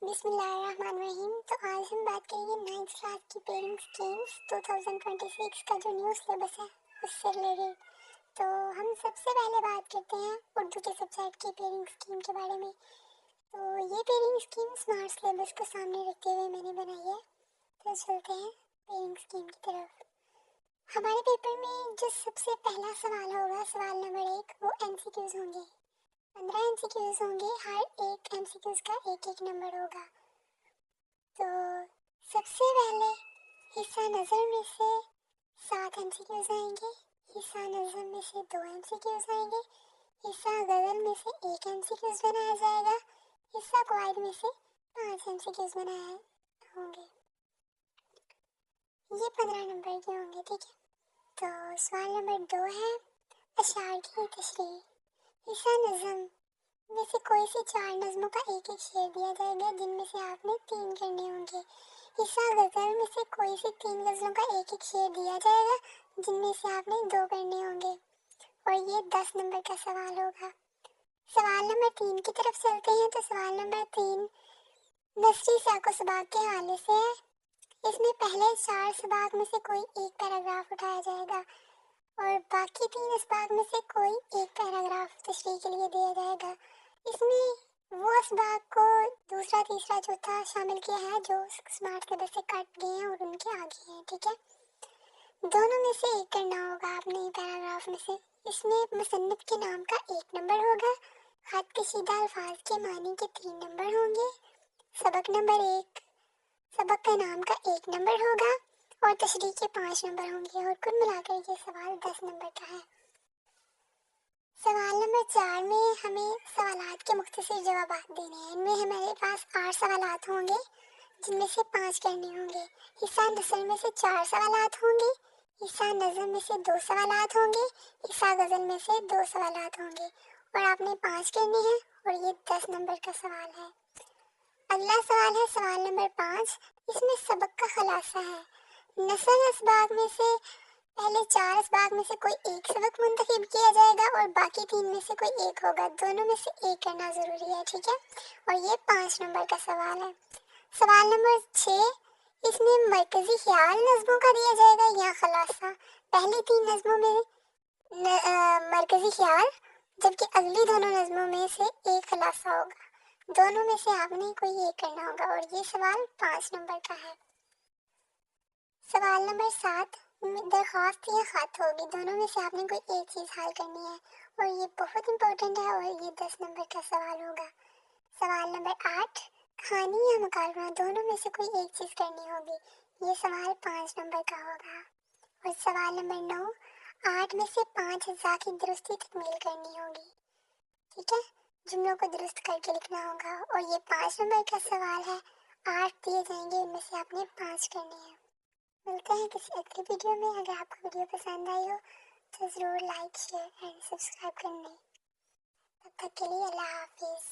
بسم اللہ الرحمن الرحیم۔ تو آج ہم بات کریں گے 9th کلاس کی پیرنگ اسکیمس 2026 کا جو نیو سلیبس ہے اس سے ریلیٹڈ۔ تو ہم سب سے پہلے بات کرتے ہیں اردو کے سبجیکٹ کی پیرنگ اسکیم کے بارے میں۔ تو یہ پیرنگ اسکیم اسمارٹ سلیبس کو سامنے رکھتے ہوئے میں نے بنائی ہے۔ تو چلتے ہیں پیرنگ اسکیم کی طرف۔ ہمارے پیپر میں جو سب سے پہلا سوال ہوگا، سوال نمبر 1، وہ ایم سی کیوز ہوں گے۔ 15 ایم سی کیوز ہوں گے، ہر ایک ایم سی کیوز کا ایک نمبر ہوگا۔ تو سب سے پہلے حصہ نظر میں سے 7 ایم سی کیوز آئیں گے، حصہ نظر میں سے 2 ایم سی کیوز آئیں گے، حصہ غزل میں سے 1 ایم سی کیوز بنایا جائے گا، حصہ قواعد میں سے 5 ایم سی کیوز بنائے ہوں گے۔ یہ 15 نمبر کے ہوں گے، ٹھیک ہے۔ تو سوال نمبر 2 ہے اشعار کی تشریح۔ حصہ نظم میں سے کوئی سے 4 نظموں کا ایک شعر دیا جائے گا، جن میں سے آپ نے 3 کرنے ہوں گے۔ حصہ غزل میں سے کوئی سے 3 غزلوں کا ایک شعر دیا جائے گا، جن میں سے آپ نے 2 کرنے ہوں گے، اور یہ 10 نمبر کا سوال ہوگا۔ سوال نمبر 3 کی طرف چلتے ہیں۔ تو سوال نمبر 3 نثری سیاق و سباق کے حوالے سے ہے۔ اس میں پہلے 4 سباق میں سے کوئی ایک پیراگراف اٹھایا جائے گا، اور باقی 3 اسباق میں سے کوئی ایک پیراگراف تشریح کے لیے دیا جائے گا۔ اس میں وہ اسباق کو دوسرا، تیسرا، چوتھا شامل کیا ہے جو اسمارٹ سلیبس سے کٹ گئے ہیں اور ان کے آگے ہیں، ٹھیک ہے۔ دونوں میں سے ایک کرنا ہوگا آپ نے پیراگراف میں سے۔ اس میں مصنف کے نام کا 1 نمبر ہوگا، خط کشیدہ الفاظ کے معنی کے 3 نمبر ہوں گے، سبق نمبر 1، سبق کا نام کا 1 نمبر ہوگا، اور تشریح کے 5 نمبر ہوں گے، اور کل ملا کر یہ سوال 10 نمبر کا ہے۔ سوال نمبر 4 میں ہمیں سوالات کے مختصر جوابات دینے ہیں۔ ان میں ہمارے پاس 8 سوالات ہوں گے، جن میں سے 5 کرنے ہوں گے۔ حصہ نثر میں سے 4 سوالات ہوں گے، حصہ نظم میں سے 2 سوالات ہوں گے، حصہ غزل میں سے 2 سوالات ہوں گے، اور آپ نے 5 کرنے ہیں، اور یہ 10 نمبر کا سوال ہے۔ اگلا سوال ہے سوال نمبر 5۔ اس میں سبق کا خلاصہ ہے۔ نثر اسباق میں سے پہلے 4 اسباق میں سے کوئی ایک سبق منتخب کیا جائے گا، اور باقی 3 میں سے کوئی ایک ہوگا۔ دونوں میں سے ایک کرنا ضروری ہے، ٹھیک ہے، اور یہ 5 نمبر کا سوال ہے۔ سوال نمبر 6۔ اس میں مرکزی خیال نظموں کا دیا جائے گا یا خلاصہ۔ پہلی 3 نظموں میں مرکزی خیال، جبکہ اگلی دونوں نظموں میں سے ایک خلاصہ ہوگا۔ دونوں میں سے آپ نے کوئی ایک کرنا ہوگا، اور یہ سوال 5 نمبر کا ہے۔ سوال نمبر 7 درخواست یا خط ہوگی۔ دونوں میں سے آپ نے کوئی ایک چیز حل کرنی ہے، اور یہ بہت امپورٹنٹ ہے، اور یہ 10 نمبر کا سوال ہوگا۔ سوال نمبر 8 کہانی یا مکالمہ۔ دونوں میں سے کوئی ایک چیز کرنی ہوگی، یہ سوال 5 نمبر کا ہوگا۔ اور سوال نمبر 9 8 میں سے 5 اجزاء کی درستی تکمیل کرنی ہوگی، ٹھیک ہے، جملوں کو درست کر کے لکھنا ہوگا، اور یہ 5 نمبر کا سوال ہے۔ 8 دیے جائیں گے، ان میں سے آپ نے 5 کرنے ہیں۔ ملتے ہیں کسی اگلی ویڈیو میں۔ اگر آپ کو ویڈیو پسند آئی ہو تو ضرور لائک، شیئر اینڈ سبسکرائب کریں۔ تب تک کے لیے اللہ حافظ۔